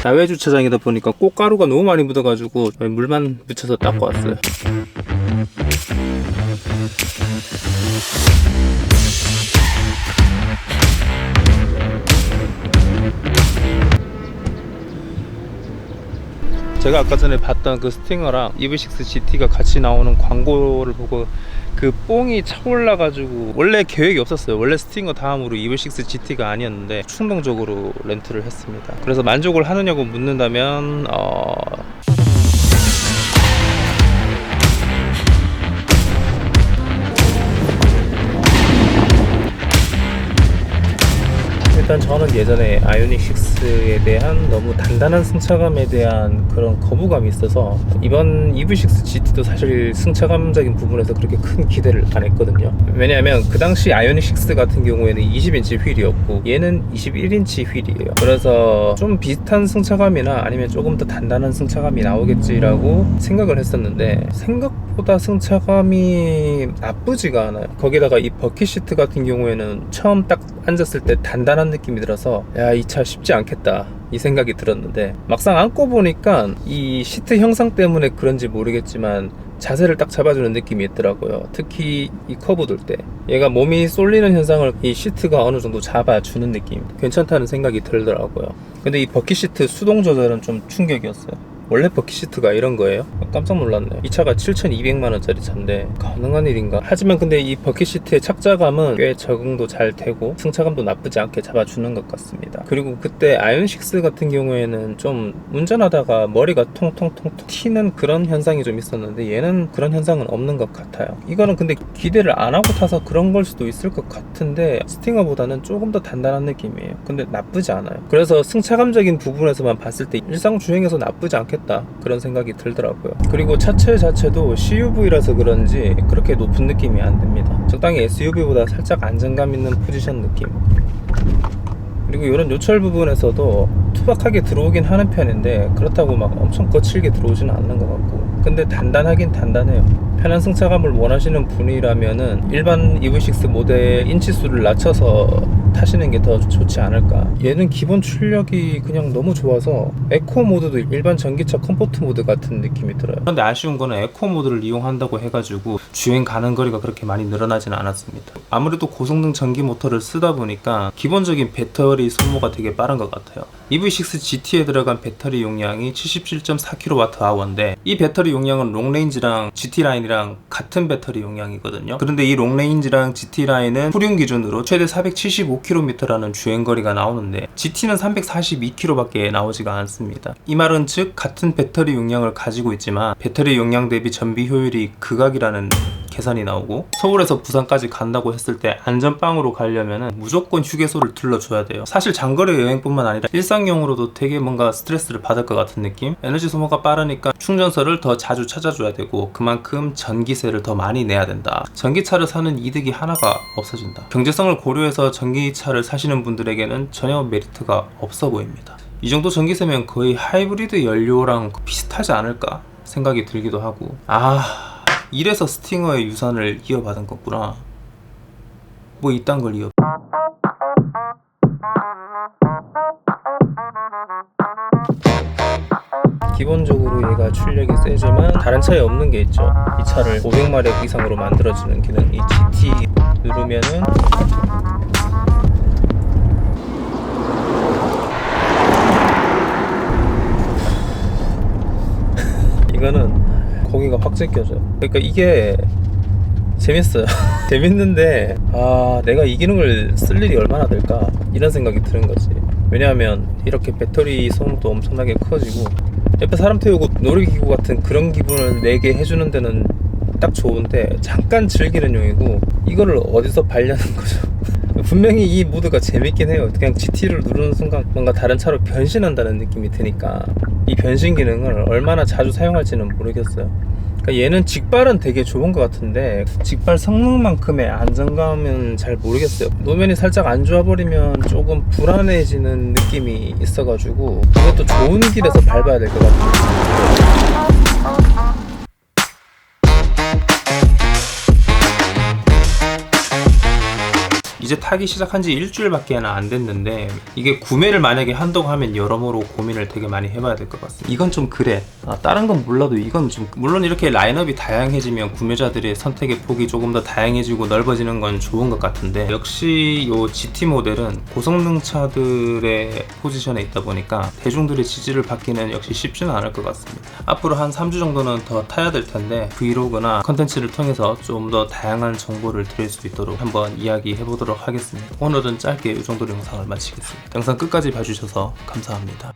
야외 주차장이다 보니까 꽃가루가 너무 많이 묻어가지고 물만 묻혀서 닦고 왔어요. 제가 아까 전에 봤던 그 스팅어랑 EV6 GT가 같이 나오는 광고를 보고 그 뽕이 차올라가지고 원래 계획이 없었어요. 원래 스팅어 다음으로 EV6 GT가 아니었는데 충동적으로 렌트를 했습니다. 그래서 만족을 하느냐고 묻는다면 일단 저는 예전에 아이오닉 6에 대한 너무 단단한 승차감에 대한 그런 거부감이 있어서 이번 EV6 GT도 사실 승차감적인 부분에서 그렇게 큰 기대를 안 했거든요. 왜냐하면 그 당시 아이오닉 6 같은 경우에는 20인치 휠이었고 얘는 21인치 휠이에요. 그래서 좀 비슷한 승차감이나 아니면 조금 더 단단한 승차감이 나오겠지라고 생각을 했었는데 생각보다 승차감이 나쁘지가 않아요. 거기다가 이 버킷 시트 같은 경우에는 처음 딱 앉았을 때 단단한 느낌이 들어서 야, 이 차 쉽지 않겠다 이 생각이 들었는데 막상 앉고 보니까 이 시트 형상 때문에 그런지 모르겠지만 자세를 딱 잡아주는 느낌이 있더라고요. 특히 이 커브 돌 때 얘가 몸이 쏠리는 현상을 이 시트가 어느 정도 잡아주는 느낌, 괜찮다는 생각이 들더라고요. 근데 이 버킷 시트 수동 조절은 좀 충격이었어요. 원래 버킷 시트가 이런 거예요? 깜짝 놀랐네요. 이 차가 7,200만원짜리 차인데 가능한 일인가? 하지만 근데 이 버킷 시트의 착자감은 꽤 적응도 잘 되고 승차감도 나쁘지 않게 잡아주는 것 같습니다. 그리고 그때 아이오닉6 같은 경우에는 좀 운전하다가 머리가 통통통 튀는 그런 현상이 좀 있었는데 얘는 그런 현상은 없는 것 같아요. 이거는 근데 기대를 안 하고 타서 그런 걸 수도 있을 것 같은데 스팅어보다는 조금 더 단단한 느낌이에요. 근데 나쁘지 않아요. 그래서 승차감적인 부분에서만 봤을 때 일상 주행에서 나쁘지 않게 그런 생각이 들더라고요. 그리고 차체 자체도 CUV라서 그런지 그렇게 높은 느낌이 안 듭니다. 적당히 SUV보다 살짝 안정감 있는 포지션 느낌. 그리고 이런 요철 부분에서도 투박하게 들어오긴 하는 편인데 그렇다고 막 엄청 거칠게 들어오지는 않는 것 같고, 근데 단단하긴 단단해요. 편한 승차감을 원하시는 분이라면은 일반 EV6 모델 인치수를 낮춰서 타시는 게 더 좋지 않을까. 얘는 기본 출력이 그냥 너무 좋아서 에코 모드도 일반 전기차 컴포트 모드 같은 느낌이 들어요. 그런데 아쉬운 거는 에코 모드를 이용한다고 해가지고 주행 가는 거리가 그렇게 많이 늘어나지는 않았습니다. 아무래도 고성능 전기 모터를 쓰다 보니까 기본적인 배터리 소모가 되게 빠른 것 같아요. EV6 GT에 들어간 배터리 용량이 77.4kWh인데 이 배터리 용량은 롱레인지랑 GT라인이랑 같은 배터리 용량이거든요. 그런데 이 롱레인지랑 GT라인은 후륜 기준으로 최대 475km라는 주행거리가 나오는데 GT는 342km밖에 나오지가 않습니다. 이 말은 즉 같은 배터리 용량을 가지고 있지만 배터리 용량 대비 전비 효율이 극악이라는 계산이 나오고, 서울에서 부산까지 간다고 했을 때 안전빵으로 가려면 무조건 휴게소를 들러줘야 돼요. 사실 장거리 여행뿐만 아니라 일상용으로도 되게 뭔가 스트레스를 받을 것 같은 느낌? 에너지 소모가 빠르니까 충전소를 더 자주 찾아줘야 되고 그만큼 전기세를 더 많이 내야 된다. 전기차를 사는 이득이 하나가 없어진다. 경제성을 고려해서 전기차를 사시는 분들에게는 전혀 메리트가 없어 보입니다. 이 정도 전기세면 거의 하이브리드 연료랑 비슷하지 않을까 생각이 들기도 하고, 이래서 스팅어의 유산을 이어받은 거구나. 뭐 이딴 걸 이어. 기본적으로 얘가 출력이 세지만 다른 차에 없는 게 있죠. 이 차를 500마력 이상으로 만들어주는 기능, 이 GT 누르면은 이거는 고기가 확 제껴져요. 그러니까 이게 재밌어요. 재밌는데 내가 이 기능을 쓸 일이 얼마나 될까 이런 생각이 드는 거지. 왜냐하면 이렇게 배터리 소모도 엄청나게 커지고 옆에 사람 태우고 놀이기구 같은 그런 기분을 내게 해주는 데는 딱 좋은데 잠깐 즐기는 용이고 이거를 어디서 발려는 거죠. 분명히 이 모드가 재밌긴 해요. 그냥 GT를 누르는 순간 뭔가 다른 차로 변신한다는 느낌이 드니까 이 변신 기능을 얼마나 자주 사용할지는 모르겠어요. 그러니까 얘는 직발은 되게 좋은 것 같은데 직발 성능만큼의 안정감은 잘 모르겠어요. 노면이 살짝 안 좋아버리면 조금 불안해지는 느낌이 있어가지고 이것도 좋은 길에서 밟아야 될 것 같아요. 이제 타기 시작한 지 일주일밖에 안 됐는데 이게 구매를 만약에 한다고 하면 여러모로 고민을 되게 많이 해봐야 될 것 같습니다. 이건 좀 그래. 다른 건 몰라도 이건 좀, 물론 이렇게 라인업이 다양해지면 구매자들의 선택의 폭이 조금 더 다양해지고 넓어지는 건 좋은 것 같은데, 역시 요 GT 모델은 고성능 차들의 포지션에 있다 보니까 대중들의 지지를 받기는 역시 쉽지는 않을 것 같습니다. 앞으로 한 3주 정도는 더 타야 될 텐데 브이로그나 컨텐츠를 통해서 좀 더 다양한 정보를 드릴 수 있도록 한번 이야기해 보도록 하겠습니다. 오늘은 짧게 이 정도로 영상을 마치겠습니다. 영상 끝까지 봐주셔서 감사합니다.